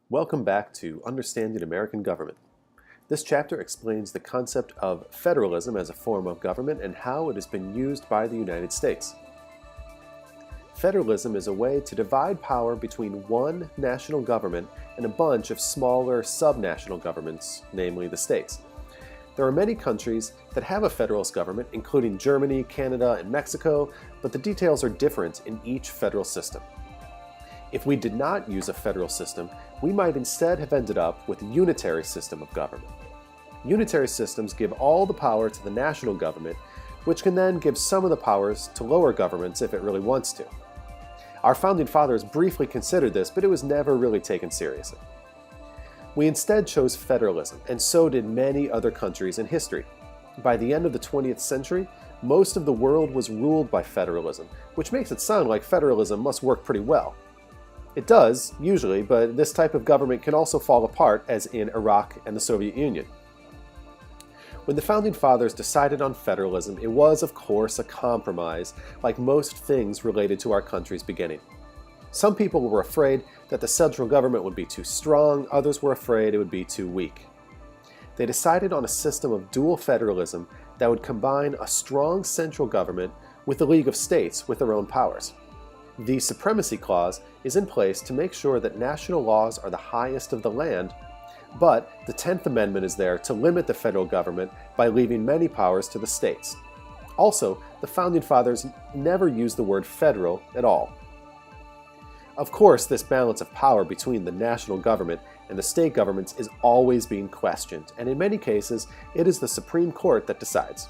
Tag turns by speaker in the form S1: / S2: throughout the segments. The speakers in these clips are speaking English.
S1: Welcome back to Understanding American Government. This chapter explains the concept of federalism as a form of government and how it has been used by the United States. Federalism is a way to divide power between one national government and a bunch of smaller subnational governments, namely the states. There are many countries that have a federalist government, including Germany, Canada, and Mexico, but the details are different in each federal system. If we did not use a federal system, we might instead have ended up with a unitary system of government. Unitary systems give all the power to the national government, which can then give some of the powers to lower governments if it really wants to. Our founding fathers briefly considered this, but it was never really taken seriously. We instead chose federalism, and so did many other countries in history. By the end of the 20th century, most of the world was ruled by federalism, which makes it sound like federalism must work pretty well. It does, usually, but this type of government can also fall apart, as in Iraq and the Soviet Union. When the Founding Fathers decided on federalism, it was, of course, a compromise, like most things related to our country's beginning. Some people were afraid that the central government would be too strong, others were afraid it would be too weak. They decided on a system of dual federalism that would combine a strong central government with a League of States with their own powers. The Supremacy Clause is in place to make sure that national laws are the highest of the land, but the 10th Amendment is there to limit the federal government by leaving many powers to the states. Also, the Founding Fathers never used the word federal at all. Of course, this balance of power between the national government and the state governments is always being questioned, and in many cases, it is the Supreme Court that decides.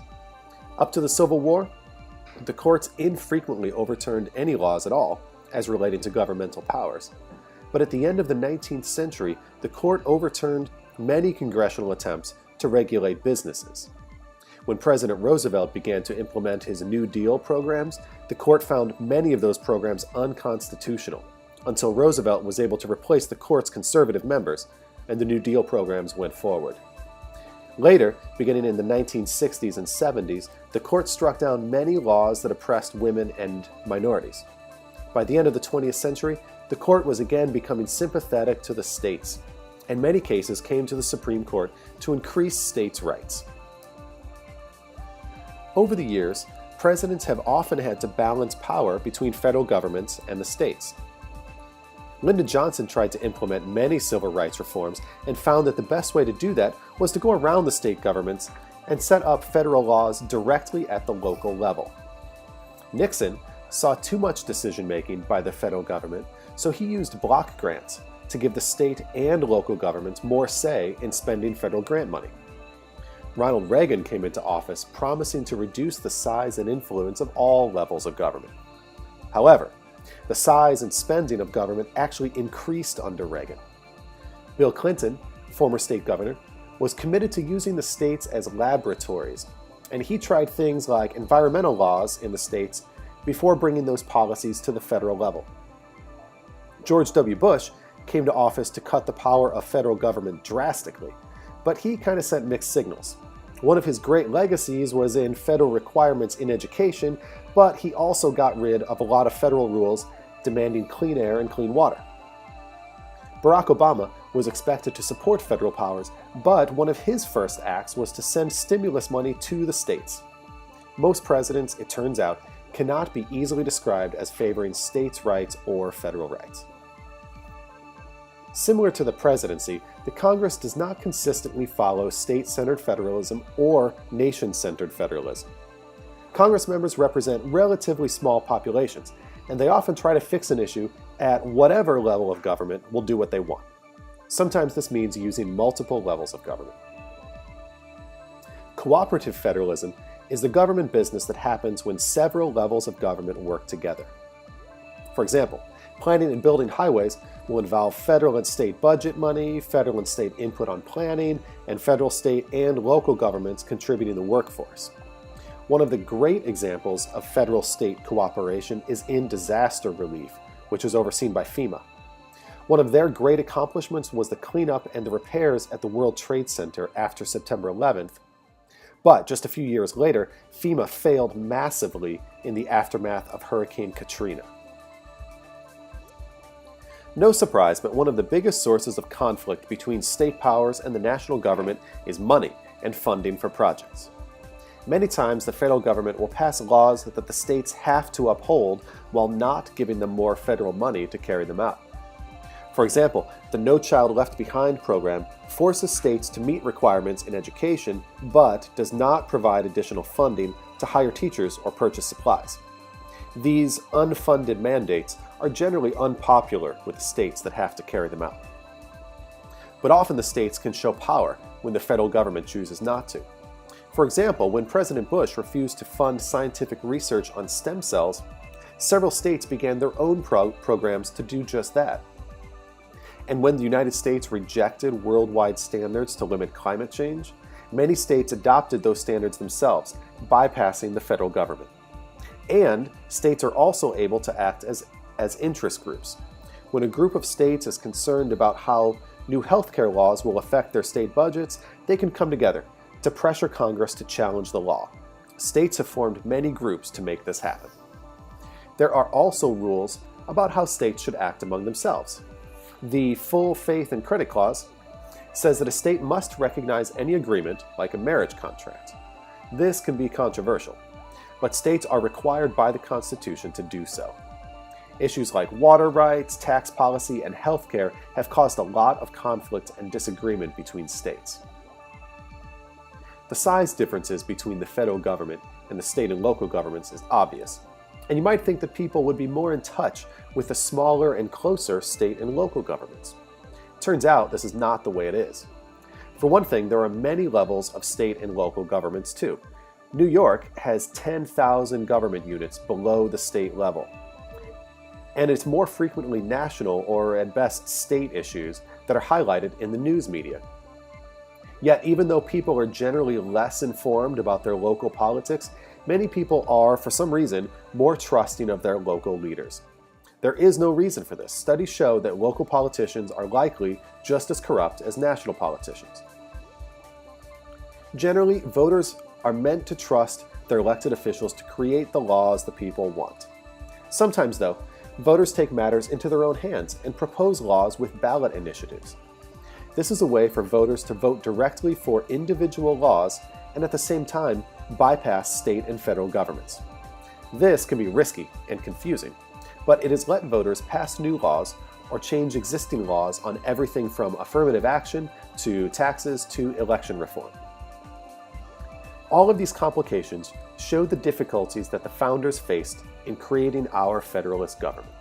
S1: Up to the Civil War, the courts infrequently overturned any laws at all, as relating to governmental powers. But at the end of the 19th century, the court overturned many congressional attempts to regulate businesses. When President Roosevelt began to implement his New Deal programs, the court found many of those programs unconstitutional, until Roosevelt was able to replace the court's conservative members, and the New Deal programs went forward. Later, beginning in the 1960s and 70s, the court struck down many laws that oppressed women and minorities. By the end of the 20th century, the court was again becoming sympathetic to the states, and many cases came to the Supreme Court to increase states' rights. Over the years, presidents have often had to balance power between federal governments and the states. Lyndon Johnson tried to implement many civil rights reforms and found that the best way to do that was to go around the state governments and set up federal laws directly at the local level. Nixon saw too much decision-making by the federal government, so he used block grants to give the state and local governments more say in spending federal grant money. Ronald Reagan came into office promising to reduce the size and influence of all levels of government. However, the size and spending of government actually increased under Reagan. Bill Clinton, former state governor, was committed to using the states as laboratories, and he tried things like environmental laws in the states before bringing those policies to the federal level. George W. Bush came to office to cut the power of federal government drastically, but he kind of sent mixed signals. One of his great legacies was in federal requirements in education, but he also got rid of a lot of federal rules demanding clean air and clean water. Barack Obama was expected to support federal powers, but one of his first acts was to send stimulus money to the states. Most presidents, it turns out, cannot be easily described as favoring states' rights or federal rights. Similar to the presidency, the Congress does not consistently follow state-centered federalism or nation-centered federalism. Congress members represent relatively small populations, and they often try to fix an issue at whatever level of government will do what they want. Sometimes this means using multiple levels of government. Cooperative federalism is the government business that happens when several levels of government work together. For example, planning and building highways will involve federal and state budget money, federal and state input on planning, and federal, state, and local governments contributing the workforce. One of the great examples of federal-state cooperation is in disaster relief, which is overseen by FEMA. One of their great accomplishments was the cleanup and the repairs at the World Trade Center after September 11th. But just a few years later, FEMA failed massively in the aftermath of Hurricane Katrina. No surprise, but one of the biggest sources of conflict between state powers and the national government is money and funding for projects. Many times, the federal government will pass laws that the states have to uphold while not giving them more federal money to carry them out. For example, the No Child Left Behind program forces states to meet requirements in education, but does not provide additional funding to hire teachers or purchase supplies. These unfunded mandates are generally unpopular with the states that have to carry them out. But often the states can show power when the federal government chooses not to. For example, when President Bush refused to fund scientific research on stem cells, several states began their own programs to do just that. And when the United States rejected worldwide standards to limit climate change, many states adopted those standards themselves, bypassing the federal government. And states are also able to act as interest groups. When a group of states is concerned about how new healthcare laws will affect their state budgets, they can come together to pressure Congress to challenge the law. States have formed many groups to make this happen. There are also rules about how states should act among themselves. The Full Faith and Credit Clause says that a state must recognize any agreement, like a marriage contract. This can be controversial, but states are required by the Constitution to do so. Issues like water rights, tax policy, and healthcare have caused a lot of conflict and disagreement between states. The size differences between the federal government and the state and local governments is obvious, and you might think that people would be more in touch with the smaller and closer state and local governments. Turns out this is not the way it is. For one thing, there are many levels of state and local governments too. New York has 10,000 government units below the state level. And it's more frequently national or at best state issues that are highlighted in the news media. Yet even though people are generally less informed about their local politics, many people are, for some reason, more trusting of their local leaders. There is no reason for this. Studies show that local politicians are likely just as corrupt as national politicians. Generally, voters are meant to trust their elected officials to create the laws the people want. Sometimes, though, voters take matters into their own hands and propose laws with ballot initiatives. This is a way for voters to vote directly for individual laws and at the same time bypass state and federal governments. This can be risky and confusing, but it has let voters pass new laws or change existing laws on everything from affirmative action to taxes to election reform. All of these complications show the difficulties that the founders faced in creating our federalist government.